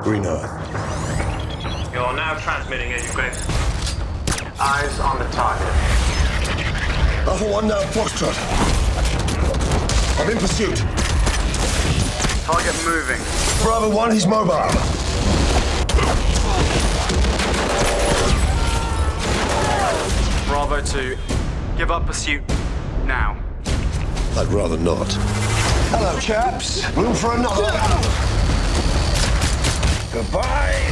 Green Earth. You're now transmitting, Agent Graves. Eyes on the target. Alpha 1 now, Foxtrot. I'm in pursuit. Target moving. Bravo 1, he's mobile. Bravo 2, give up pursuit now. I'd rather not. Hello, chaps. Room for another. Goodbye.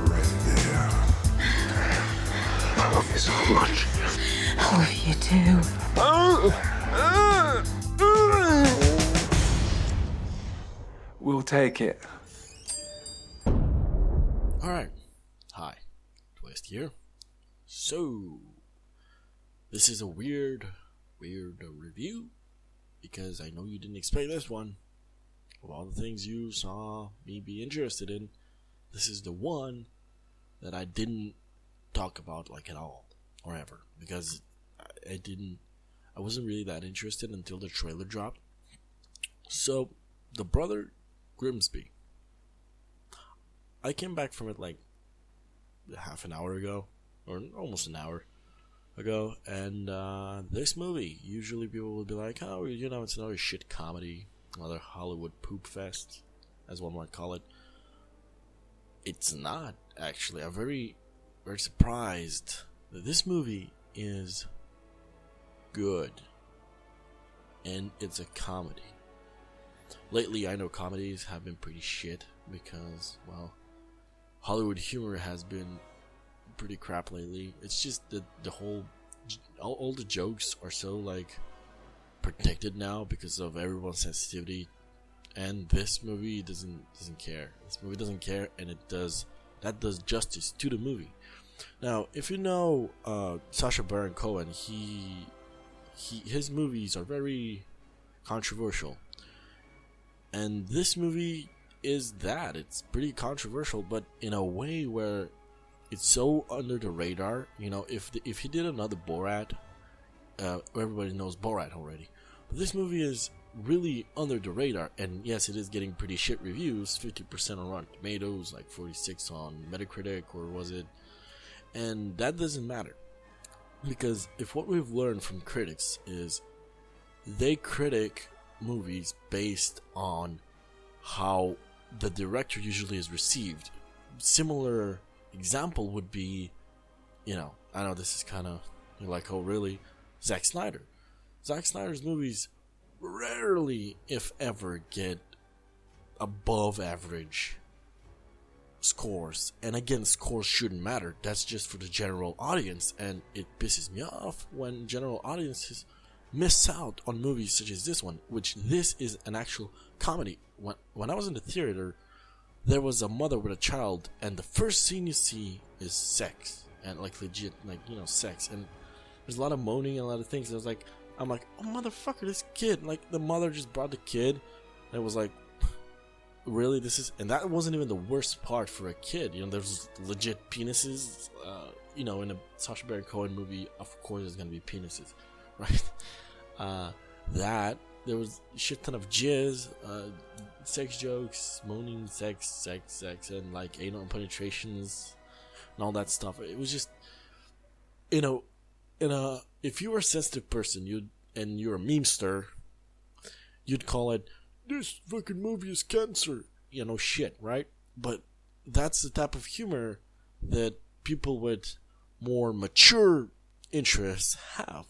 Right there. I love you so much. I love you too. We'll take it. Alright. Hi. Twist here. So, this is a weird review, because I know you didn't expect this one. Of all the things you saw me be interested in, this is the one that I didn't talk about like at all, or ever, because I wasn't really that interested until the trailer dropped. So, the brother Grimsby. I came back from it like half an hour ago, or almost an hour ago, and this movie, usually people would be like, oh, you know, it's another shit comedy, another Hollywood poop fest, as one might call it. It's not, actually. I'm very, very surprised that this movie is good, and it's a comedy. Lately, I know comedies have been pretty shit because, well, Hollywood humor has been pretty crap lately. It's just that the whole, all the jokes are so like protected now because of everyone's sensitivity, and this movie doesn't care. This movie doesn't care, and that does justice to the movie. Now, if you know Sacha Baron Cohen, his movies are very controversial. And this movie is that. It's pretty controversial, but in a way where it's so under the radar. You know, if he did another Borat, everybody knows Borat already. But this movie is really under the radar, and yes, it is getting pretty shit reviews, 50% on Rotten Tomatoes, like 46 on Metacritic, or was it? And that doesn't matter, because if what we've learned from critics is they critic movies based on how the director usually is received. Similar example would be, you know, I know this is kind of, you're like, oh really? Zack Snyder. Zack Snyder's movies rarely, if ever, get above average scores. And again, scores shouldn't matter. That's just for the general audience, and it pisses me off when general audiences miss out on movies such as this one, which this is an actual comedy. When I was in the theater, there was a mother with a child, and the first scene you see is sex, and like legit, like, you know, sex, and there's a lot of moaning and a lot of things. I'm like, oh motherfucker, this kid, like the mother just brought the kid, and it was like, really, this is, and that wasn't even the worst part for a kid. You know, there's legit penises. You know, in a Sacha Baron Cohen movie, of course there's gonna be penises, right? That there was a shit ton of jizz, sex jokes, moaning, sex, and like anal penetrations and all that stuff. It was just, you know, if you were a sensitive person, you're a memester, you'd call it, this fucking movie is cancer, you know, shit, right? But that's the type of humor that people with more mature interests have,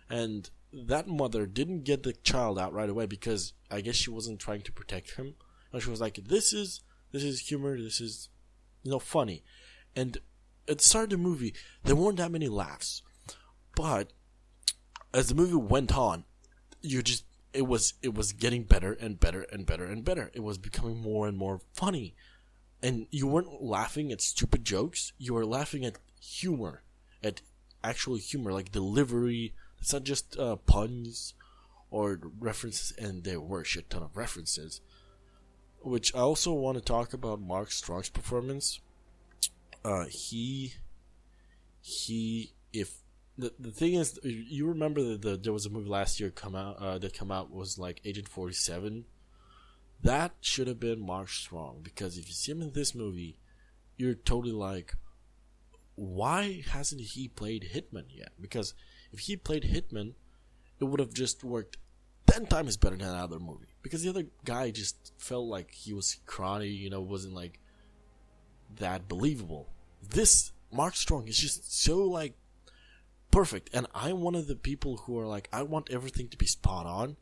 and that mother didn't get the child out right away because I guess she wasn't trying to protect him. And she was like, this is humor, this is, you know, funny. And at the start of the movie, there weren't that many laughs. But as the movie went on, it was getting better and better and better and better. It was becoming more and more funny. And you weren't laughing at stupid jokes, you were laughing at humor, at actual humor, like delivery. It's not just puns or references, and there were a shit ton of references. Which I also want to talk about Mark Strong's performance. If the thing is, you remember that there was a movie last year that come out was like Agent 47. That should have been Mark Strong, because if you see him in this movie, you're totally like, why hasn't he played Hitman yet? Because if he played Hitman, it would have just worked 10 times better than that other movie. Because the other guy just felt like he was scrawny, wasn't like that believable. This Mark Strong is just so like perfect, and I'm one of the people who are like, I want everything to be spot on.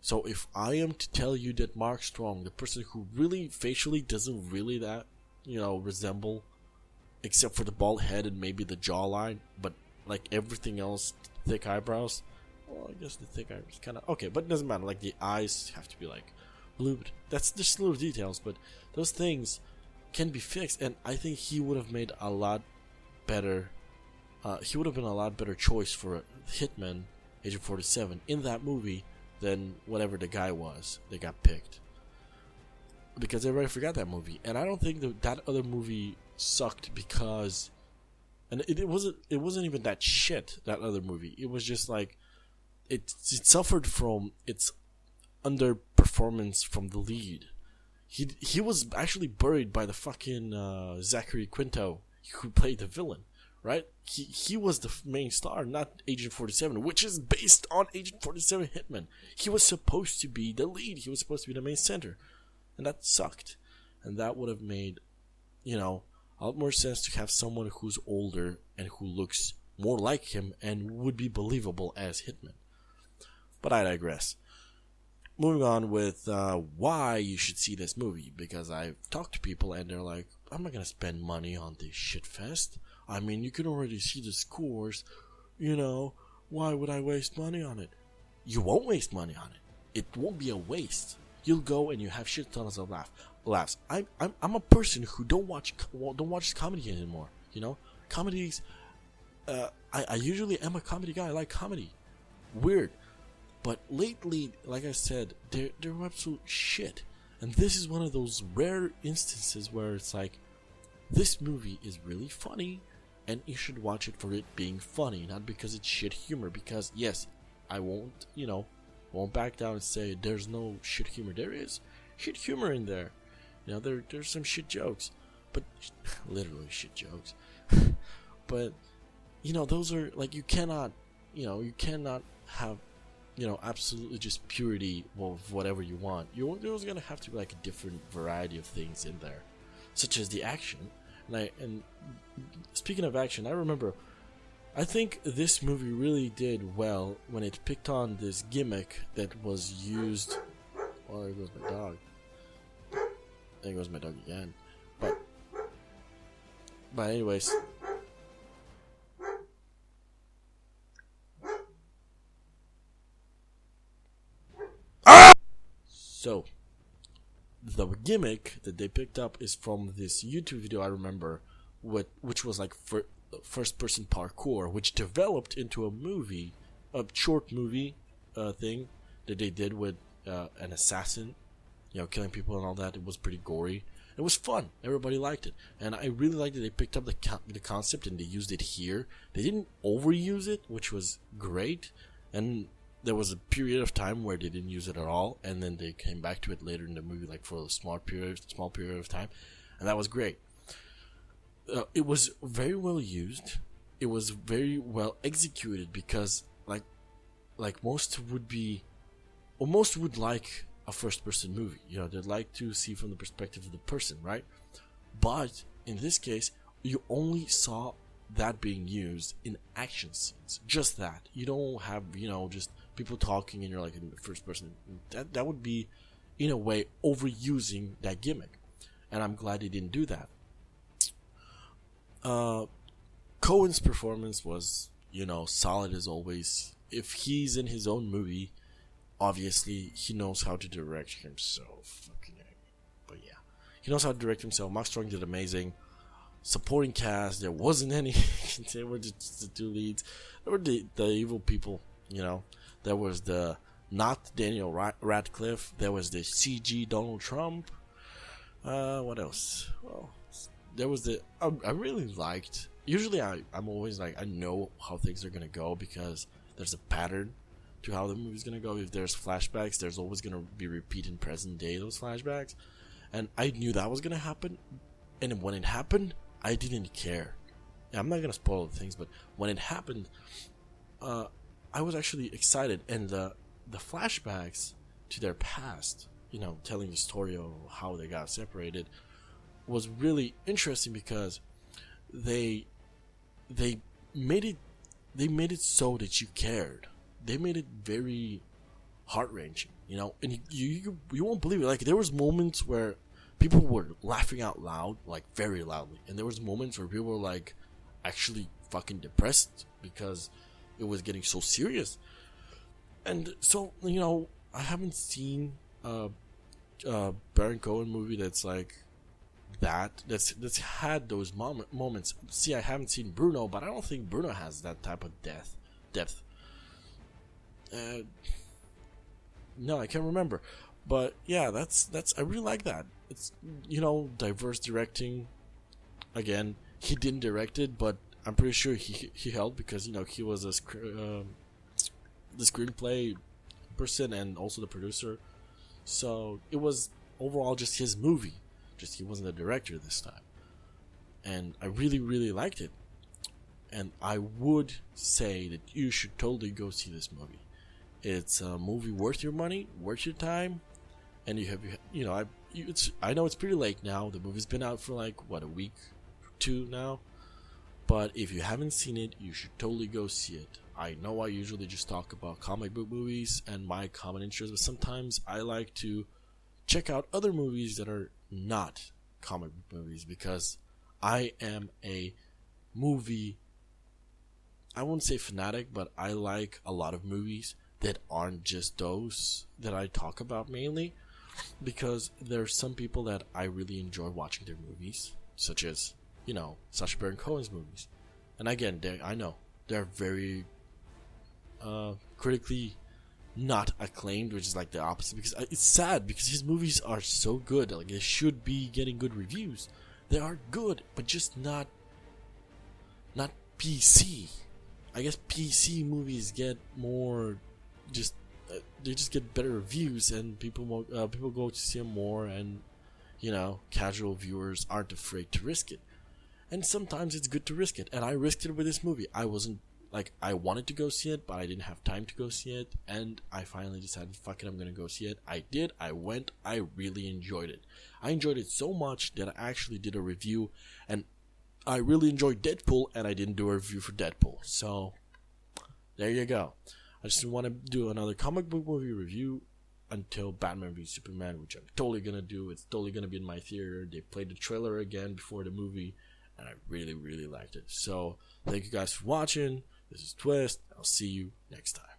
So if I am to tell you that Mark Strong, the person who really facially doesn't really that, resemble, except for the bald head and maybe the jawline, but like everything else, thick eyebrows. Well, I guess the thick eyebrows kind of okay, but it doesn't matter. Like the eyes have to be like blue. That's just little details, but those things can be fixed, and I think he would have made a lot better. He would have been a lot better choice for a Hitman, Agent 47 in that movie than whatever the guy was that got picked. Because everybody forgot that movie, and I don't think that other movie sucked because, and it wasn't even that shit, that other movie. It was just like it suffered from its underperformance from the lead. He was actually buried by the fucking Zachary Quinto who played the villain, right? He was the main star, not Agent 47, which is based on Agent 47 Hitman. He was supposed to be the lead. He was supposed to be the main center. And that sucked. And that would have made, a lot more sense to have someone who's older and who looks more like him and would be believable as Hitman. But I digress. Moving on with why you should see this movie. Because I've talked to people and they're like, I'm not going to spend money on this shitfest. I mean, you can already see the scores. Why would I waste money on it? You won't waste money on it. It won't be a waste. You'll go and you have shit tons of laughs. I'm a person who don't watch comedy anymore. Comedies. I usually am a comedy guy. I like comedy. Weird, but lately, like I said, they're absolute shit. And this is one of those rare instances where it's like, this movie is really funny, and you should watch it for it being funny, not because it's shit humor. Because yes, I won't back down and say there's no shit humor. There is shit humor in there. There's some shit jokes, but literally shit jokes. But those are like, you cannot have absolutely just purity of whatever you want. There's gonna have to be like a different variety of things in there, such as the action. And speaking of action, I think this movie really did well when it picked on this gimmick that was used. Oh, there goes my dog. There goes my dog again. But anyways. So, the gimmick that they picked up is from this YouTube video I remember, which was like first-person parkour, which developed into a movie, a short movie thing that they did with an assassin, killing people and all that. It was pretty gory. It was fun. Everybody liked it, and I really liked that they picked up the concept and they used it here. They didn't overuse it, which was great, and there was a period of time where they didn't use it at all, and then they came back to it later in the movie, like for a small period of time, and that was great. It was very well used. It was very well executed because, like most would like a first-person movie. They'd like to see from the perspective of the person, right? But in this case, you only saw that being used in action scenes. Just that. You don't have, just people talking and you're like in the first person. That would be, in a way, overusing that gimmick. And I'm glad they didn't do that. Cohen's performance was, solid as always. If he's in his own movie, obviously he knows how to direct himself. But yeah, he knows how to direct himself. Mark Strong did amazing. Supporting cast, there wasn't any. They were just the two leads. There were the evil people. There was the not Daniel Radcliffe. There was the CG Donald Trump. What else? Well, there was the I really liked. Usually I'm always like, I know how things are gonna go because there's a pattern to how the movie's gonna go. If there's flashbacks, there's always gonna be repeat in present day those flashbacks, and I knew that was gonna happen. And when it happened, I didn't care. I'm not gonna spoil the things, but when it happened, I was actually excited. And the flashbacks to their past, telling the story of how they got separated, was really interesting because they made it so that you cared. They made it very heart-wrenching, and you won't believe it. Like, there was moments where people were laughing out loud, like very loudly, and there was moments where people were like actually fucking depressed because it was getting so serious. And so, I haven't seen a Baron Cohen movie that's like that's had those moments. See, I haven't seen Bruno, but I don't think Bruno has that type of depth. No, I can't remember, but yeah, that's I really like that. It's diverse directing. Again, he didn't direct it, but I'm pretty sure he helped because he was the screenplay person and also the producer. So it was overall just his movie. Just he wasn't the director this time, and I really liked it. And I would say that you should totally go see this movie. It's a movie worth your money, worth your time, and I know it's pretty late now. The movie's been out for like a week or two now, but if you haven't seen it, you should totally go see it. I know I usually just talk about comic book movies and my common interest, but sometimes I like to check out other movies that are not comic book movies because I am a movie, I won't say fanatic, but I like a lot of movies that aren't just those that I talk about mainly, because there are some people that I really enjoy watching their movies, such as Sacha Baron Cohen's movies. And again, I know they're very critically not acclaimed, which is like the opposite, because it's sad because his movies are so good. Like, they should be getting good reviews. They are good, but just not PC. I guess PC movies get more they just get better reviews, and people go to see them more, and casual viewers aren't afraid to risk it. And sometimes it's good to risk it, and I risked it with this movie. I wanted to go see it, but I didn't have time to go see it, and I finally decided, fuck it, I'm gonna go see it. I did. I went. I really enjoyed it. I enjoyed it so much that I actually did a review, and I really enjoyed Deadpool, and I didn't do a review for Deadpool. So there you go. I just want to do another comic book movie review until Batman v Superman, which I'm totally gonna do. It's totally gonna be in my theater. They played the trailer again before the movie, and I really liked it. So thank you guys for watching. This is Twist. I'll see you next time.